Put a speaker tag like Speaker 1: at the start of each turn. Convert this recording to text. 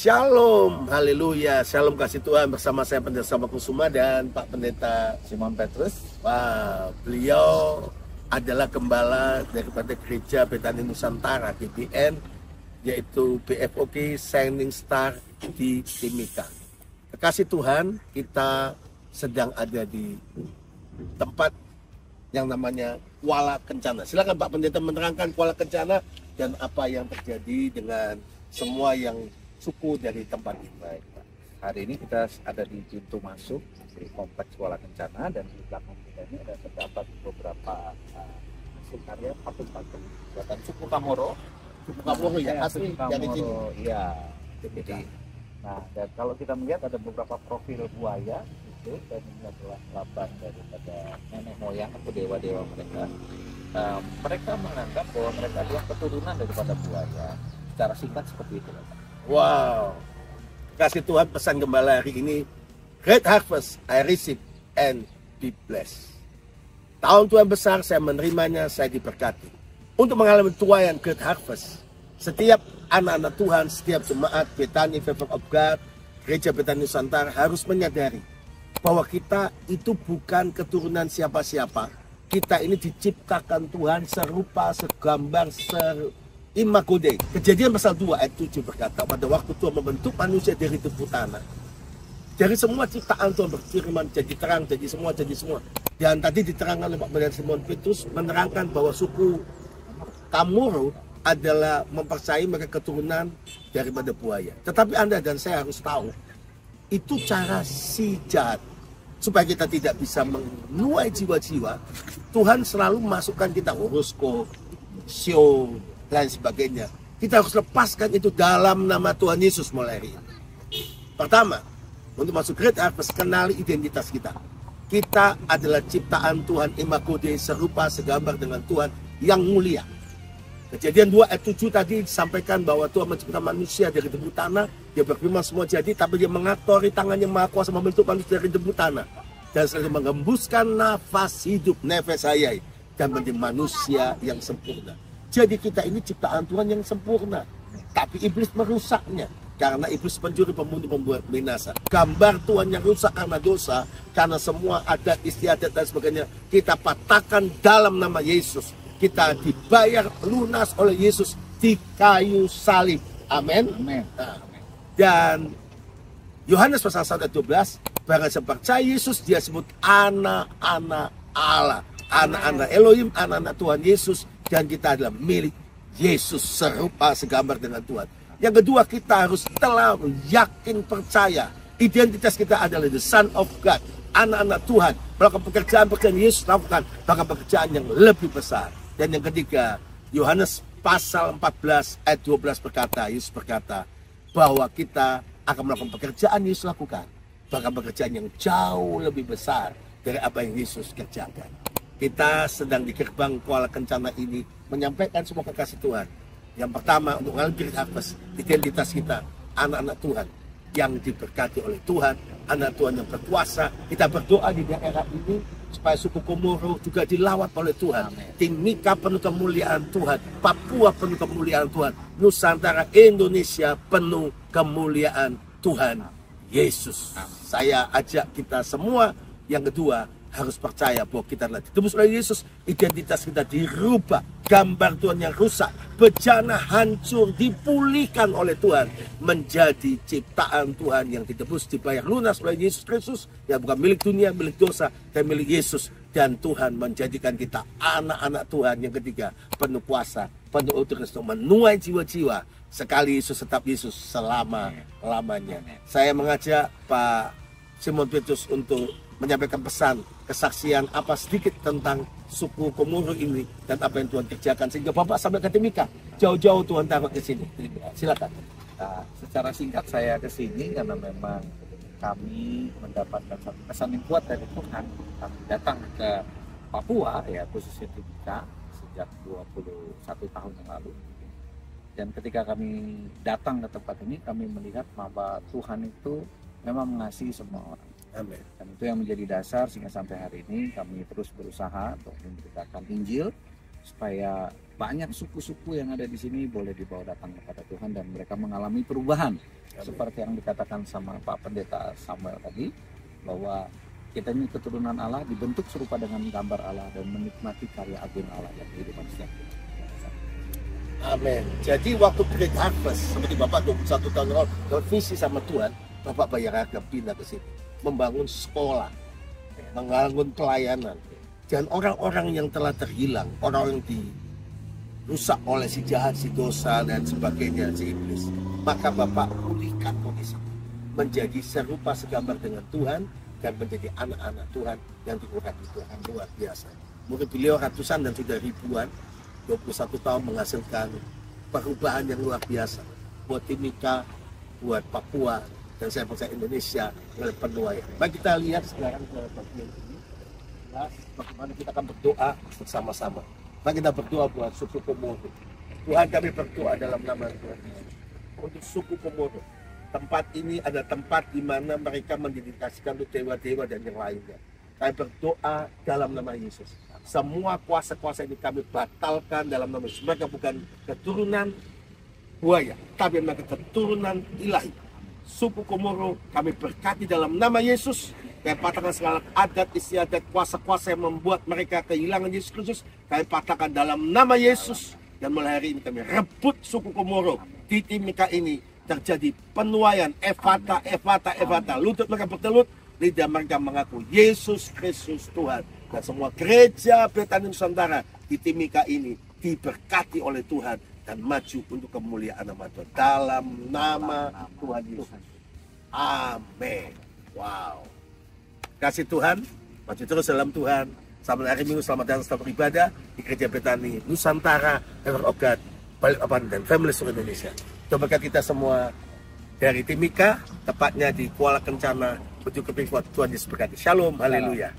Speaker 1: Shalom, haleluya, shalom kasih Tuhan bersama saya Pendeta Sama Kusuma dan Pak Pendeta
Speaker 2: Simon Petrus.
Speaker 1: Wah, beliau adalah gembala daripada Gereja Betani Nusantara GBN, yaitu BFOK Shining Star di Timika. Kasih Tuhan, kita sedang ada di tempat yang namanya Kuala Kencana. Silakan Pak Pendeta menerangkan Kuala Kencana dan apa yang terjadi dengan semua yang suku dari tempat ini.
Speaker 2: Baik, Pak. Hari ini kita ada di pintu masuk di kompleks Kuala Kencana, dan di belakang kita ini ada terdapat beberapa hasil karya patung-patung buatan suku Kamoro.
Speaker 1: Suku Kamoro ya, asli dari sini.
Speaker 2: Iya. Jadi, nah, dan kalau kita melihat ada beberapa profil buaya itu, dan ini adalah lambang daripada nenek moyang atau dewa-dewa mereka. Mereka menganggap bahwa mereka adalah keturunan daripada buaya. Secara singkat seperti itu, Pak.
Speaker 1: Wow, kasih Tuhan pesan gembala hari ini, great harvest I receive and be blessed. Tahun Tuhan besar, saya menerimanya, saya diberkati. Untuk mengalami tuaian great harvest, setiap anak-anak Tuhan, setiap jemaat Betani Favor of God, Gereja Betani Nusantara harus menyadari bahwa kita itu bukan keturunan siapa-siapa. Kita ini diciptakan Tuhan serupa, segambar, Imago Dei. Kejadian pasal 2 ayat 7 berkata, pada waktu Tuhan membentuk manusia dari debu tanah, dari semua ciptaan Tuhan berfirman, jadi terang, jadi semua, jadi semua. Dan tadi diterangkan oleh Pak Pendeta Simon Petrus, menerangkan bahwa suku Kamoro adalah mempercayai mereka keturunan daripada buaya. Tetapi Anda dan saya harus tahu, itu cara si jahat. Supaya kita tidak bisa menuai jiwa-jiwa, Tuhan selalu masukkan kita horoskop, show, lain sebagainya. Kita harus lepaskan itu dalam nama Tuhan Yesus mulai hari ini. Pertama, untuk masuk Great Harvest, kenali identitas kita. Kita adalah ciptaan Tuhan, Imago Dei, serupa segambar dengan Tuhan yang mulia. Kejadian 2 ayat 7 tadi disampaikan bahwa Tuhan menciptakan manusia dari debu tanah. Dia berfirman semua jadi, tapi dia mengatori tangannya maha kuasa membentuk manusia dari debu tanah. Dan selalu mengembuskan nafas hidup, nefes hayai, dan menjadi manusia yang sempurna. Jadi kita ini ciptaan Tuhan yang sempurna. Tapi iblis merusaknya. Karena iblis pencuri, pembunuh, pembuat binasa. Gambar Tuhan yang rusak karena dosa. Karena semua adat istiadat dan sebagainya, kita patahkan dalam nama Yesus. Kita dibayar lunas oleh Yesus di kayu salib. Amin.
Speaker 2: Amin.
Speaker 1: Nah, dan Yohanes pasal 1 ayat 12, barang siapa percaya Yesus, dia sebut anak-anak Allah, anak-anak Elohim, anak-anak Tuhan Yesus, dan kita adalah milik Yesus, serupa segambar dengan Tuhan. Yang kedua, kita harus telah yakin percaya identitas kita adalah the Son of God, anak-anak Tuhan, melakukan pekerjaan-pekerjaan Yesus lakukan, bahkan pekerjaan yang lebih besar. Dan yang ketiga, Yohanes pasal 14 ayat 12 berkata, Yesus berkata bahwa kita akan melakukan pekerjaan Yesus lakukan, bahkan pekerjaan yang jauh lebih besar dari apa yang Yesus kerjakan. Kita sedang di gerbang Kuala Kencana ini menyampaikan semua kekasih Tuhan. Yang pertama, untuk mengalami Great Harvest, identitas kita anak-anak Tuhan yang diberkati oleh Tuhan, anak Tuhan yang berkuasa. Kita berdoa di daerah ini supaya suku Komoro juga dilawat oleh Tuhan. Timika penuh kemuliaan Tuhan, Papua penuh kemuliaan Tuhan, Nusantara Indonesia penuh kemuliaan Tuhan Yesus. Saya ajak kita semua, yang kedua, harus percaya bahwa kita adalah ditebus oleh Yesus, identitas kita dirubah, gambar Tuhan yang rusak, bejana hancur, dipulihkan oleh Tuhan, menjadi ciptaan Tuhan yang ditebus, dibayar lunas oleh Yesus Kristus, yang bukan milik dunia, milik dosa, dan milik Yesus. Dan Tuhan menjadikan kita anak-anak Tuhan. Yang ketiga, penuh kuasa, penuh otoritas untuk menuai jiwa-jiwa, sekali Yesus tetap Yesus selama-lamanya. Saya mengajak Pak Simon Petrus untuk menyampaikan pesan, kesaksian apa sedikit tentang suku Komoro ini dan apa yang Tuhan kerjakan sehingga Bapak sampai ke Timika, jauh-jauh Tuhan taruh ke sini. Silakan.
Speaker 2: Nah, secara singkat saya ke sini karena memang kami mendapatkan satu pesan yang kuat dari Tuhan. Kami datang ke Papua, ya khususnya Timika, sejak 21 tahun yang lalu. Dan ketika kami datang ke tempat ini, kami melihat bahwa Tuhan itu memang mengasihi semua orang.
Speaker 1: Amin.
Speaker 2: Dan itu yang menjadi dasar sehingga sampai hari ini kami terus berusaha untuk memberitakan Injil supaya banyak suku-suku yang ada di sini boleh dibawa datang kepada Tuhan dan mereka mengalami perubahan. Seperti yang dikatakan sama Pak Pendeta Samuel tadi, bahwa kita ini keturunan Allah, dibentuk serupa dengan gambar Allah dan menikmati karya agung Allah dan kehidupan setiap kita.
Speaker 1: Amin. Jadi waktu Great Harvest, seperti Bapak 21 tahun lalu, kalau visi sama Tuhan, Bapak bayar harga pindah ke sini, membangun sekolah, membangun pelayanan, dan orang-orang yang telah terhilang, orang yang dirusak oleh si jahat, si dosa, dan sebagainya, si iblis, maka Bapak pulihkan kondisi menjadi serupa segambar dengan Tuhan dan menjadi anak-anak Tuhan yang diurapi Tuhan luar biasa. Mungkin beliau ratusan dan sudah ribuan, 21 tahun menghasilkan perubahan yang luar biasa buat Timika, buat Papua, dan saya percaya Indonesia oleh penuaian. Mari kita lihat sekarang ke bagian ini, bagaimana kita akan berdoa bersama-sama. Mari kita berdoa buat suku Komodo. Tuhan, kami berdoa dalam nama Tuhan untuk suku Komodo. Tempat ini ada tempat di mana mereka mendedikasikan untuk dewa-dewa dan yang lainnya. Kami berdoa dalam nama Yesus. Semua kuasa-kuasa ini kami batalkan dalam nama Yesus. Mereka bukan keturunan buaya, tapi mereka keturunan ilahi. Suku Komodo kami berkati dalam nama Yesus. Kami patahkan segala adat istiadat, kuasa-kuasa yang membuat mereka kehilangan Yesus Kristus. Kami patahkan dalam nama Yesus. Dan mulai hari ini kami rebut suku Komodo di Timika ini. Terjadi penuaian, Efata, lutut mereka bertelut, lidah mereka mengaku Yesus Kristus Tuhan. Dan semua gereja Betani Nusantara di Timika ini diberkati oleh Tuhan dan maju untuk kemuliaan nama Tuhan dalam nama Tuhan Yesus. Amin. Wow. Kasih Tuhan, maju terus dalam Tuhan. Sampai hari Minggu, selamat datang, selamat beribadah di Gereja Betani Nusantara, River of God, Balikpapan, dan Family seluruh Indonesia. Coba kita semua dari Timika, tepatnya di Kuala Kencana, menuju ke Pingpot. Tuhan Yesus berkati. Shalom, haleluya.